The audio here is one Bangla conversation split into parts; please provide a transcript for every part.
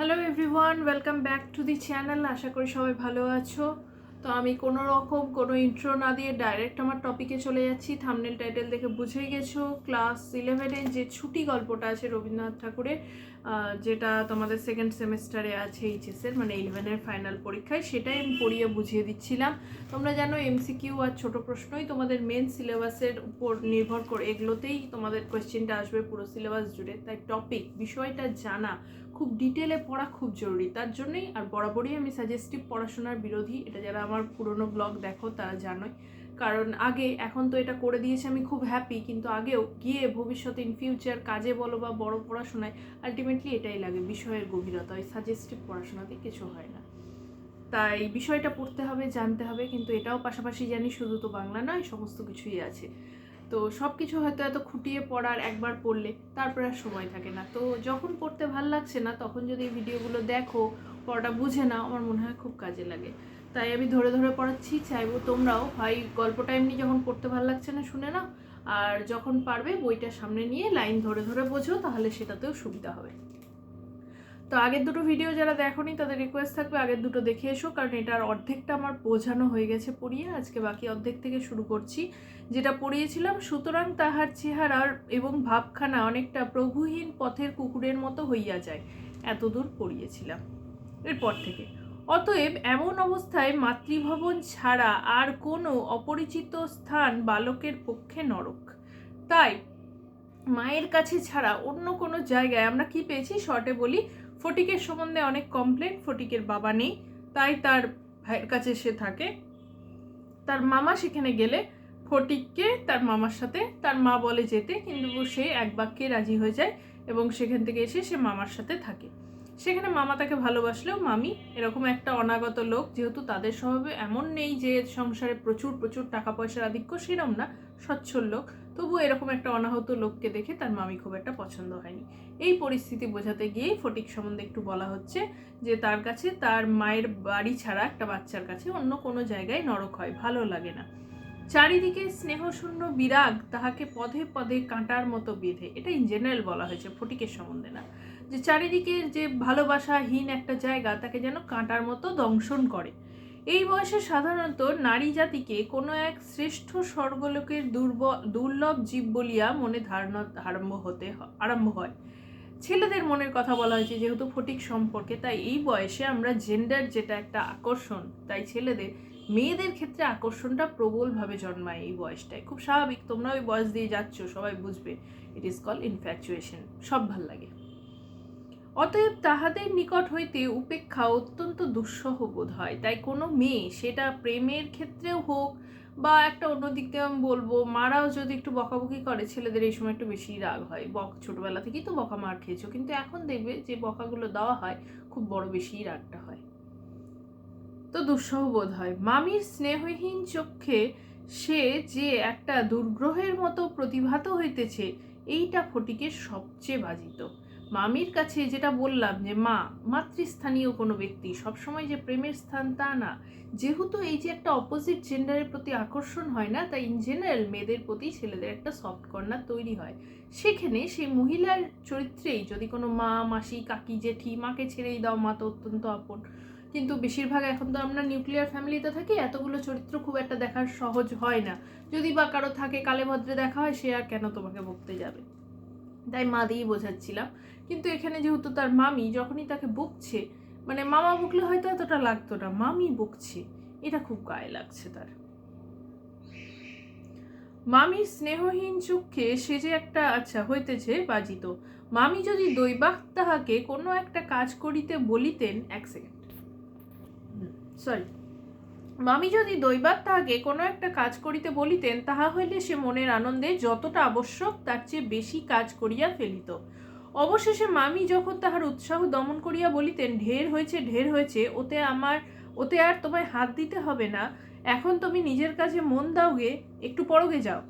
Hello everyone, welcome back to the channel. আশা করি সবাই ভালো আছো। তো আমি কোনো রকম কোনো ইন্ট্রো না দিয়ে ডাইরেক্ট আমার টপিকে চলে যাচ্ছি। থাম্বনেল টাইটেল দেখে বুঝেই গেছো, ক্লাস 11-এর যে ছুটি গল্পটা আছে রবীন্দ্রনাথ ঠাকুরের, যেটা তোমাদের সেকেন্ড সেমিস্টারে আছে এইচএসের, মানে 11-এর ফাইনাল পরীক্ষায়, সেটাই আমি পড়িয়ে বুঝিয়ে দিচ্ছিলাম। তোমরা জানো এমসিকিউ আর ছোট প্রশ্নই তোমাদের মেন সিলেবাসের উপর নির্ভর করে, এগুলোতেই তোমাদের কোয়েশ্চেনটা আসবে পুরো সিলেবাস জুড়ে। তাই টপিক বিষয়টা জানা, খুব ডিটেলে পড়া খুব জরুরি। তার জন্যই আর বরাবরই আমি সাজেস্টিভ পড়াশোনার বিরোধী, এটা যারা আমার পুরনো ব্লগ দেখো তারা জানোই। কারণ আগে, এখন তো এটা করে দিয়েছে আমি খুব হ্যাপি, কিন্তু আগেও গিয়ে ভবিষ্যতে ইন ফিউচার কাজে বলো বা বড় পড়াশোনায় আলটিমেটলি এটাই লাগে, বিষয়ের গভীরতা। ওই সাজেস্টিভ পড়াশোনাতে কিছু হয় না। তাই বিষয়টা পড়তে হবে, জানতে হবে, কিন্তু এটাও পাশাপাশি জানি শুধু তো বাংলা নয়, সমস্ত কিছুই আছে। তো সব কিছু হয়তো এত খুঁটিয়ে পড়ার একবার পড়লে তারপরে আর সময় থাকে না। তো যখন পড়তে ভাল লাগছে না তখন যদি এই ভিডিওগুলো দেখো, পড়াটা বুঝে নাও, আমার মনে হয় খুব কাজে লাগে। তাই আমি ধরে ধরে পড়াচ্ছি, চাইবো তোমরাও হয় গল্পটা এমনি যখন পড়তে ভাল লাগছে না শুনে নাও, আর যখন পারবে বইটা সামনে নিয়ে লাইন ধরে ধরে বোঝো, তাহলে সেটাতেও সুবিধা হবে। তো আগের দুটো ভিডিও যারা দেখোনি তাদের রিকোয়েস্ট থাকবে আগের দুটো দেখে এসো, কারণ এটার অর্ধেকটা আমার বোঝানো হয়ে গেছে পড়িয়ে। আজকে বাকি অর্ধেক থেকে শুরু করছি, যেটা পড়িয়েছিলাম। সুতরাং তাহার চেহারার এবং ভাবখানা অনেকটা প্রভুহীন পথের কুকুরের মতো হইয়া যায়, এতদূর পড়িয়েছিলাম। এরপর থেকে অতএব এমন অবস্থায় মাতৃভবন ছাড়া আর কোনো অপরিচিত স্থান বালকের পক্ষে নরক। তাই মায়ের কাছে ছাড়া অন্য কোনো জায়গায় আমরা কি পেয়েছি শর্টে বলি, ফটিকের সম্বন্ধে অনেক কমপ্লেন। ফটিকের বাবা নেই, তাই তার ভাইয়ের কাছে সে থাকে। তার মামা সেখানে গেলে ফটিককে তার মামার সাথে তার মা বলে যেতে, কিন্তু সে এক বাক্যে রাজি হয়ে যায় এবং সেখান থেকে এসে সে মামার সাথে থাকে। সেখানে মামা তাকে ভালোবাসলেও মামি এরকম একটা অনাগত লোক, যেহেতু তাদের স্বভাবে এমন নেই যে সংসারে প্রচুর প্রচুর টাকা পয়সার আধিক্য, সেরম না, সচ্ছল লোক, তবু এরকম একটা অনাহত লোককে দেখে তার মামি খুব একটা পছন্দ হয়নি। এই পরিস্থিতি বোঝাতে গিয়েই ফটিক সম্বন্ধে একটু বলা হচ্ছে যে তার কাছে তার মায়ের বাড়ি ছাড়া একটা বাচ্চার কাছে অন্য কোনো জায়গায় নরক হয়, ভালো লাগে না। চারিদিকে স্নেহশূন্য বিরাগ তাহাকে পদে পদে কাঁটার মতো বেঁধে। এটা ইন জেনারেল বলা হয়েছে, ফটিকের সম্বন্ধে না, যে চারিদিকে যে ভালোবাসাহীন একটা জায়গা তাকে যেন কাঁটার মতো দংশন করে। এই বয়সে সাধারণত নারী জাতিকে কোনো এক শ্রেষ্ঠ স্বর্গলোকের দুর্লভ জীব বলিয়া মনে ধারণা আরম্ভ হয়। ছেলেদের মনের কথা বলা হয়েছে যেহেতু ফটিক সম্পর্কে, তাই এই বয়সে আমরা জেন্ডার যেটা একটা আকর্ষণ, তাই ছেলেদের মেয়েদের ক্ষেত্রে আকর্ষণটা প্রবলভাবে জন্মায় এই বয়সটায়। খুব স্বাভাবিক, তোমরা ওই বয়স দিয়ে যাচ্ছ, সবাই বুঝবে। ইট ইজ কল ইনফ্যাচুয়েশন, সব ভাল লাগে। অতএব তাহাদের নিকট হইতে উপেক্ষা অত্যন্ত দুঃসহ বোধ হয়। তাই কোনো মেয়ে, সেটা প্রেমের ক্ষেত্রেও হোক বা একটা অন্য দিক দিয়ে আমি বলবো, মারাও যদি একটু বকাবকি করে, ছেলেদের এই সময় একটু বেশি রাগ হয়। ছোটবেলা থেকেই তো বকা মার খেয়েছো, কিন্তু এখন দেখবে যে বকাগুলো দেওয়া হয় খুব বড় বেশি রাগটা হয়, তো দুঃসহ বোধ হয়। মামির স্নেহহীন চক্ষে সে যে একটা দুর্গ্রহের মতো প্রতিভাত হইতেছে, এইটা ফটিকের সবচেয়ে বাজিত। মামির কাছে যেটা বললাম যে মা মাতৃস্থানীয় কোনো ব্যক্তি, সবসময় যে প্রেমের স্থান তা না। যেহেতু এই যে একটা অপোজিট জেন্ডারের প্রতি আকর্ষণ হয় না, তাই ইন জেনারেল মেয়েদের প্রতি ছেলেদের একটা সফট কর্নার তৈরি হয়। সেখানে সেই মহিলার চরিত্রেই যদি কোনো মা, মাসি, কাকি, জেঠি, মাকে ছেড়েই দাও, মা তো অত্যন্ত আপন, কিন্তু বেশিরভাগ এখন তো আমরা নিউক্লিয়ার ফ্যামিলিতে থাকি, এতগুলো চরিত্র খুব একটা দেখার সহজ হয় না। যদি বা কারো থাকে কালে ভদ্রে দেখা হয়, সে আর কেন তোমাকে বকতে যাবে, তাই মা দিয়েই বোঝাচ্ছিলাম। কিন্তু এখানে যেহেতু তার মামি যখনই তাকে বকছে, মানে মামা বকলে হয়তো এতটা লাগতো না, মামি বকছে, এটা খুব গায়ে লাগছে তার। মামির স্নেহহীন চক্ষে সে যে একটা হইতেছে বাজিত। মামি যদি দৈবাৎ তাহাকে কোনো একটা কাজ করিতে বলিতেন, এক সেকেন্ড, সরি, মামি যদি দৈবাৎ তাহাকে কোনো একটা কাজ করিতে বলিতেন, তাহা হইলে সে মনের আনন্দে যতটা আবশ্যক তার চেয়ে বেশি কাজ করিয়া ফেলিত। অবশেষে মামি যখন তাহার উৎসাহ দমন করিয়া বলিতেন, ঢের হয়েছে, ওতে আর তোমায় হাত দিতে হবে না, এখন তুমি নিজের কাজে মন দাওগে, একটু পরগে যাও,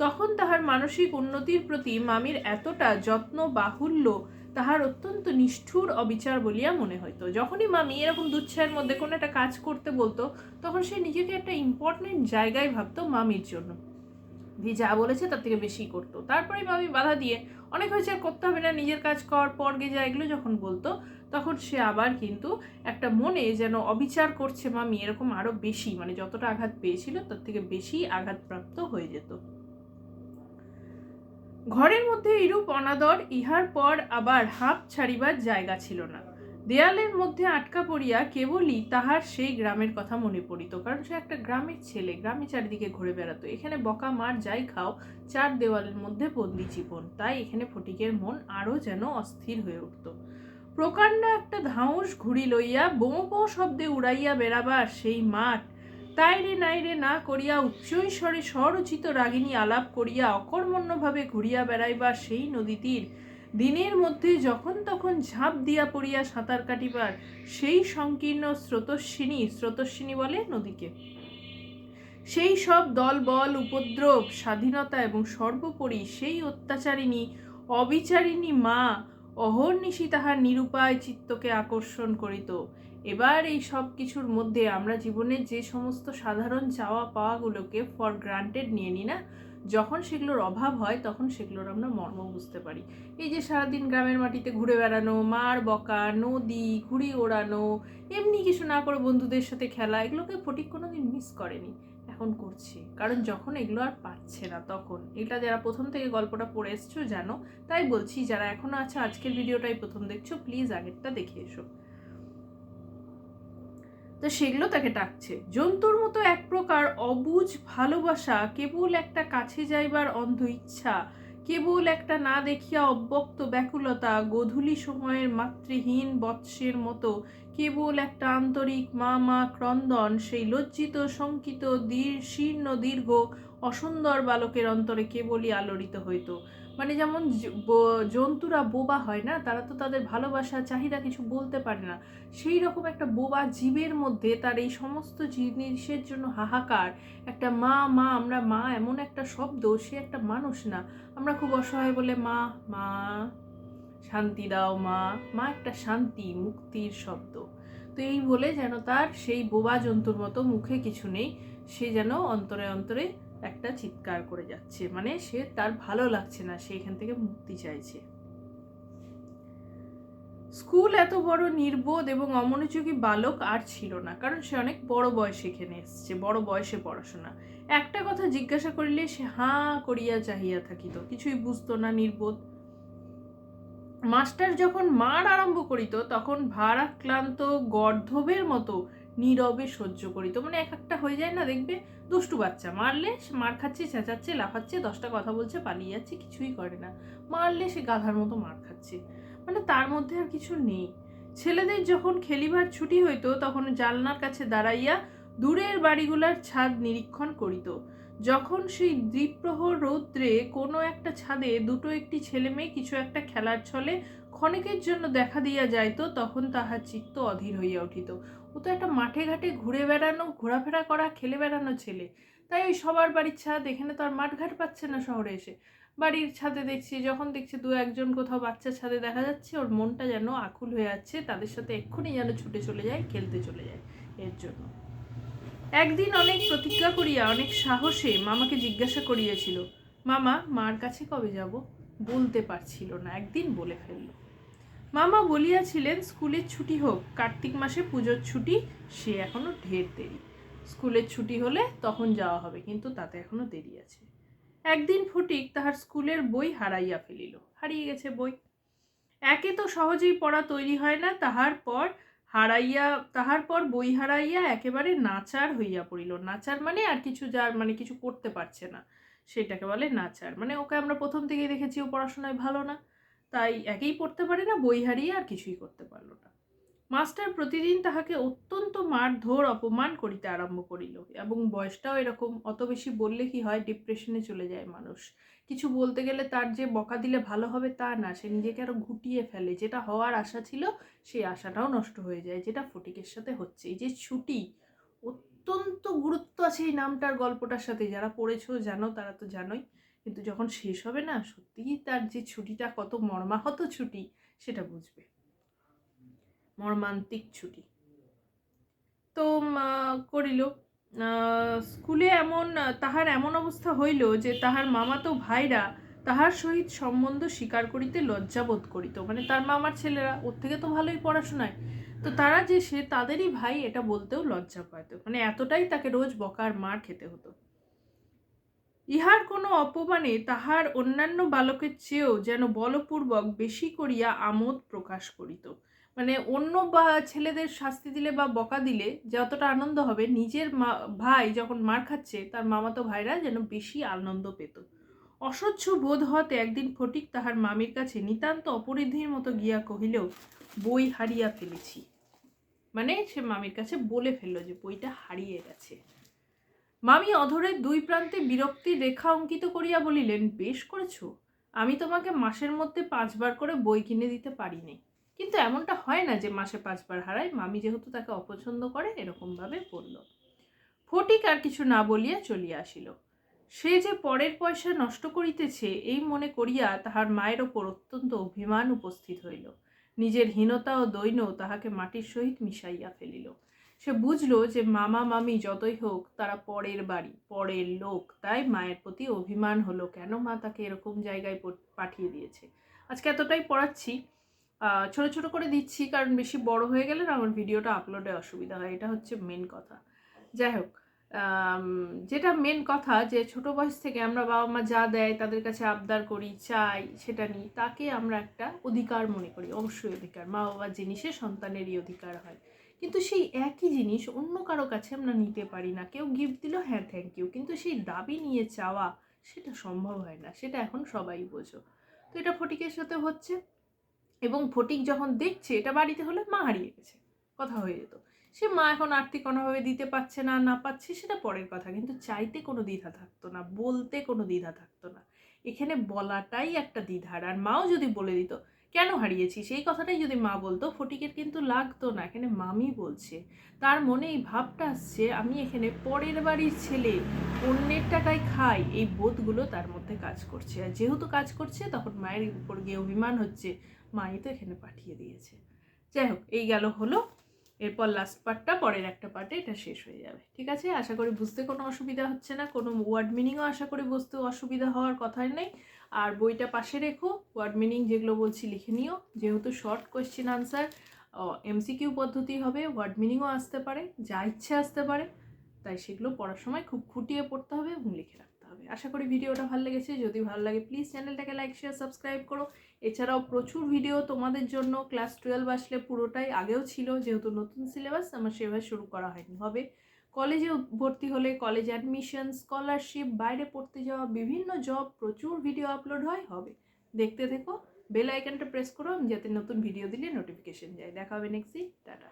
তখন তাহার মানসিক উন্নতির প্রতি মামির এতটা যত্ন বাহুল্য তাহার অত্যন্ত নিষ্ঠুর অবিচার বলিয়া মনে হইত। যখনই মামি এরকম দুচ্ছায়ের মধ্যে কোনো একটা কাজ করতে বলতো, তখন সে নিজেকে একটা ইম্পর্টেন্ট জায়গায় ভাবতো মামির জন্য, যে যা বলেছে তার থেকে বেশি করতো। তারপরে মামি বাধা দিয়ে, অনেক হয়েছে আর করতে হবে না, নিজের কাজ কর, পরগে যা, এগুলো যখন বলতো, তখন সে আবার কিন্তু একটা মনে যেন অবিচার করছে মামি, এরকম আরো বেশি, মানে যতটা আঘাত পেয়েছিল তার থেকে বেশি আঘাতপ্রাপ্ত হয়ে যেত। ঘরের মধ্যে এরূপ অনাদর, ইহার পর আবার হাঁপ ছাড়িবার জায়গা ছিল না। দেয়ালের মধ্যে আটকা পড়িয়া কেবলই তাহার সেই গ্রামের কথা মনে পড়িত, কারণ সে একটা গ্রামের ছেলে, গ্রামে চারিদিকে ঘুরে বেড়াতো। এখানে বকা মার যাই খাও, চার দেওয়ালের মধ্যে বন্দি জীবন। তাই এখানে ফটিকের মন আরো যেন অস্থির হয়ে উঠত। প্রকাণ্ড একটা ধাউস ঘুড়ি লইয়া বোঁ বোঁ শব্দে উড়াইয়া বেড়াবার সেই মাঠ, তাইরে নাইরে না করিয়া উচ্চৈস্বরে স্বরচিত রাগিনী আলাপ করিয়া অকর্মণ্যভাবে ঘুরিয়া বেড়াইবার সেই নদী তীর, দিনের মধ্যে যখন তখন ঝাঁপ দিয়া পড়িয়া সাঁতার কাটিবার সেই সংকীর্ণ স্রোতস্বিনী বলে নদীকে, সেই সব দলবল উপদ্রব, স্বাধীনতা এবং সর্বোপরি সেই অত্যাচারিণী অবিচারিণী মা অহর্নিশি তাহার নিরুপায় চিত্তকে আকর্ষণ করিত। এবার এই সব কিছুর মধ্যে আমরা জীবনের যে সমস্ত সাধারণ চাওয়া পাওয়াগুলোকে ফর গ্রান্টেড নিয়ে নিই না, যখন সেগুলোর অভাব হয় তখন সেগুলোর আমরা মর্ম বুঝতে পারি। এই যে সারাদিন গ্রামের মাটিতে ঘুরে বেড়ানো, মার বকা, নদী, ঘুড়ি ওড়ানো, এমনি কিছু না করে বন্ধুদের সাথে খেলা, এগুলোকে ফটিক কোনোদিন মিস করেনি, এখন করছি। কারণ যখন এগুলো আর পাচ্ছে না তখন, এটা যারা প্রথম থেকে গল্পটা পড়ে এসছো জানো, তাই বলছি যারা এখনো আছে আজকের ভিডিওটাই প্রথম দেখছো, প্লিজ আগেরটা দেখে এসো। তো সেগুলো তাকে ডাকছে। জন্তুর মতো এক প্রকার অবুঝ ভালোবাসা, কেবল একটা কাছে যাইবার অন্ধ ইচ্ছা, কেবল একটা না দেখিয়া অব্যক্ত ব্যাকুলতা, গোধূলি সময়ের মাতৃহীন বৎসের মতো কেবল একটা আন্তরিক মা মা ক্রন্দন, সেই লজ্জিত শঙ্কিত শীর্ণ দীর্ঘ অসুন্দর বালকের অন্তরে কেবলই আলোড়িত হইত। মানে যেমন জন্তুরা বোবা হয় না, তারা তো তাদের ভালোবাসা চাহিদা কিছু বলতে পারে না, সেই রকম একটা বোবা জীবের মধ্যে তার এই সমস্ত জিনিসের জন্য হাহাকার। একটা মা মা, আমরা মা এমন একটা শব্দ, সে একটা মানুষ না, আমরা খুব অসহায় বলে মা মা শান্তি দাও মা, মা একটা শান্তি মুক্তির শব্দ। তো এই বলে যেন তার সেই বোবা জন্তুর মতো মুখে কিছু নেই, সে যেন অন্তরে অন্তরে একটা চিৎকার করে যাচ্ছে, মানে সে তার ভালো লাগছে না, সে এখান থেকে মুক্তি চাইছে। স্কুল এত বড় নির্বোধ এবং অমনোযোগী বালক আর ছিল না, কারণ সে অনেক বড় বয়সে এখানে এসছে, বড় বয়সে পড়াশোনা। একটা কথা জিজ্ঞাসা করিলে সে হাঁ করিয়া চাহিয়া থাকিত, কিছুই বুঝতো না, নির্বোধ। মাস্টার যখন মার আরম্ভ করিত তখন ভারাক্লান্ত গর্ধবের মতো নীরবে সহ্য করিত। মানে এক একটা হয়ে যায় না, দেখবে দুষ্টু বাচ্চা, মারলে সে মার খাচ্ছে, চেঁচাচ্ছে, লাফাচ্ছে, 10টা কথা বলছে, পালিয়ে যাচ্ছে, কিছুই করে না। মারলে সে গাধার মতো মার খাচ্ছে, মানে তার মধ্যে আর কিছু নেই। ছেলেদের যখন খেলিবার ছুটি হইতো তখন জানলার কাছে দাঁড়াইয়া দূরের বাড়িগুলার ছাদ নিরীক্ষণ করিত। যখন সেই দ্বিপ্রহর রৌদ্রে কোনো একটা ছাদে দুটো একটি ছেলে মেয়ে কিছু একটা খেলার ছলে ক্ষণিকের জন্য দেখা দিয়া যাইত, তখন তাহার চিত্ত অধীর হইয়া উঠিত। ও তো একটা মাঠে ঘাটে ঘুরে বেড়ানো, ঘোরাফেরা করা, খেলে বেড়ানো ছেলে, তাই ওই সবার বাড়ির ছাদ, এখানে তো আর মাঠঘাট পাচ্ছে না শহরে এসে, বাড়ির ছাদে দেখছি, যখন দেখছি দু একজন কোথাও বাচ্চা ছাদে দেখা যাচ্ছে, ওর মনটা যেন আকুল হয়ে যাচ্ছে, তাদের সাথে এক্ষুনি যেন ছুটে চলে যায়, খেলতে চলে যায়। এর জন্য একদিন অনেক প্রতিজ্ঞা করিয়া অনেক সাহসে মামাকে জিজ্ঞাসা করিয়াছিল, মামা মার কাছে কবে যাব? বলতে পারছিল না, একদিন বলে ফেলল। মামা বলিয়াছিলেন স্কুলের ছুটি হোক, কার্তিক মাসে পুজোর ছুটি, সে এখনো ঢের দেরি, স্কুলের ছুটি হলে তখন যাওয়া হবে, কিন্তু তাতে এখনো দেরি আছে। একদিন ফটিক তাহার স্কুলের বই হারাইয়া ফেলিল, হারিয়ে গেছে বই। একে তো সহজেই পড়া তৈরি হয় না, তাহার পর বই হারাইয়া একেবারে নাচার হইয়া পড়িল। নাচার মানে আর কিছু, যার মানে কিছু করতে পারছে না সেটাকে বলে নাচার। মানে ওকে আমরা প্রথম থেকেই দেখেছি ও পড়াশোনায় ভালো না, তাই একেই পড়তে পারে না, বই হারিয়ে আর কিছুই করতে পারলো না। মাস্টার প্রতিদিন তাহাকে অত্যন্ত মারধর অপমান করিতে আরম্ভ করিল, এবং বয়সটাও এরকম, অত বেশি বললে কি হয়, ডিপ্রেশনে চলে যায় মানুষ। কিছু বলতে গেলে তার যে বকা দিলে ভালো হবে তা না, সে নিজেকে আরো গুটিয়ে ফেলে, যেটা হওয়ার আশা ছিল সেই আশাটাও নষ্ট হয়ে যায়, যেটা ফটিকের সাথে হচ্ছে। এই যে ছুটি, অত্যন্ত গুরুত্ব আছে এই নামটার, গল্পটার সাথে, যারা পড়েছো জানো, তারা তো জানোই, কিন্তু যখন শেষ হবে না, সত্যিই তার যে ছুটিটা কত মর্মাহত ছুটি সেটা বুঝবে, মর্মান্তিক ছুটি। তো করিল। স্কুলে তাহার এমন অবস্থা হইল যে তাহার মামাতো ভাইরা তাহার সহিত সম্বন্ধ স্বীকার করিতে লজ্জাবোধ করিত। মানে তার মামার ছেলেরা, ওর থেকে তো ভালোই পড়াশোনায়, তো তারা যে সে তাদেরই ভাই এটা বলতেও লজ্জা পাইত। মানে এতটাই তাকে রোজ বকার মার খেতে হতো। ইহার কোনো অপমানে তাহার অন্যান্য বালকের চেয়েও যেন বলপূর্বক বেশি করিয়া আমোদ প্রকাশ করিত। মানে অন্য ছেলেদের শাস্তি দিলে বা বকা দিলে যতটা আনন্দ হবে, নিজের ভাই যখন মার খাচ্ছে তার মামাতো ভাইরা যেন বেশি আনন্দ পেত। অসহ্য বোধ হতে একদিন ফটিক তাহার মামির কাছে নিতান্ত অপরিধির মতো গিয়া কহিলেও, বই হারিয়া ফেলেছি। মানে সে মামির কাছে বলে ফেললো যে বইটা হারিয়ে গেছে। মামি অধরের দুই প্রান্তে বিরক্তির রেখা অঙ্কিত করিয়া বলিলেন, বেশ করেছো, আমি তোমাকে মাসের মধ্যে 5 বার করে বই কিনে দিতে পারিনি। কিন্তু এমনটা হয় না যে মাসে 5 বার হারায়। মামি যেহেতু তাকে অপছন্দ করে এরকম ভাবে বলল। ফটিক আর কিছু না বলিয়া চলিয়া আসিল। সে যে পরের পয়সা নষ্ট করিতেছে এই মনে করিয়া তাহার মায়ের ওপর অত্যন্ত অভিমান উপস্থিত হইল। নিজের হীনতা ও দৈন্য তাহাকে মাটির সহিত মিশাইয়া ফেলিল। সে বুঝল যে মামা মামি যতই হোক তারা পরের বাড়ি, পরের লোক, তাই মায়ের প্রতি অভিমান হলো কেন মা তাকে এরকম জায়গায় পাঠিয়ে দিয়েছে। আজকে এতটাই পড়াচ্ছি, ছোট ছোট করে দিচ্ছি কারণ বেশি বড় হয়ে গেলে না আমার ভিডিওটা আপলোডে অসুবিধা হয়, এটা হচ্ছে মেন কথা। যাই হোক, যেটা মেন কথা যে ছোট বয়স থেকে আমরা বাবা মা যা দেয় তাদের কাছে আবদার করি, চাই, সেটা নিই, তাকে আমরা একটা অধিকার মনে করি। অবশ্যই অধিকার, মা বাবার জিনিসে সন্তানেরই অধিকার হয়, কিন্তু সেই একই জিনিস অন্য কারো কাছে আমরা নিতে পারি না। কেউ গিফট দিল, হ্যাঁ থ্যাংক ইউ, কিন্তু সেই দাবি নিয়ে চাওয়া সেটা সম্ভব হয় না। সেটা এখন সবাই বোঝো। তো এটা ফটিকের সাথে হচ্ছে, এবং ফটিক যখন দেখছে এটা বাড়িতে হলে মা হারিয়ে গেছে, কথা হয়ে যেত। সে মা এখন আর্থিক কোনোভাবে দিতে পারছে না, না পাচ্ছে সেটা পরের কথা, কিন্তু চাইতে কোনো দ্বিধা থাকতো না, বলতে কোনো দ্বিধা থাকতো না। এখানে বলাটাই একটা দ্বিধার। আর মাও যদি বলে দিত কেন হারিয়েছি, সেই কথাটাই যদি মা বলতো, ফটিকের কিন্তু লাগতো না। এখানে মামি বলছে, তার মনে এই ভাবটা আসছে আমি এখানে পরের বাড়ির ছেলে, অন্যের টাকায় খাই, এই বোধগুলো তার মধ্যে কাজ করছে। আর যেহেতু কাজ করছে তখন মায়ের উপর গিয়ে অভিমান হচ্ছে, মাই তো এখানে পাঠিয়ে দিয়েছে। যাই হোক, এই গেল হলো। এরপর লাস্ট পার্টটা পরের একটা পার্টে এটা শেষ হয়ে যাবে। ঠিক আছে, আশা করি বুঝতে কোনো অসুবিধা হচ্ছে না, কোনো ওয়ার্ড মিনিংও আশা করি বুঝতে অসুবিধা হওয়ার কথাই নেই। আর বইটা পাশে রেখো, ওয়ার্ড মিনিং যেগুলো বলছি লিখে নিও। যেহেতু শর্ট কোয়েশ্চেন আনসার, এমসিকিউ পদ্ধতি হবে, ওয়ার্ড মিনিংও আসতে পারে, যা ইচ্ছে আসতে পারে, তাই সেগুলো পড়ার সময় খুব খুঁটিয়ে পড়তে হবে এবং লিখে রাখতে হবে। আশা করি ভিডিওটা ভালো লেগেছে। যদি ভালো লাগে প্লিজ চ্যানেলটাকে লাইক শেয়ার সাবস্ক্রাইব করো। এছাড়াও প্রচুর ভিডিও তোমাদের জন্য ক্লাস 12 আসলে পুরোটাই আগেও ছিল, যেহেতু নতুন সিলেবাস আমার সেভাবে শুরু করা হয়নি, হবে। কলেজে ভর্তি হলে, কলেজ অ্যাডমিশন, স্কলারশিপ, বাইরে পড়তে যাওয়া, বিভিন্ন জব, প্রচুর ভিডিও আপলোড হয়, হবে। দেখতে থেকো, বেল আইকনটা প্রেস করো যাতে নতুন ভিডিও দিলে নোটিফিকেশন যায়। দেখা হবে নেক্সট দিন, টাটা।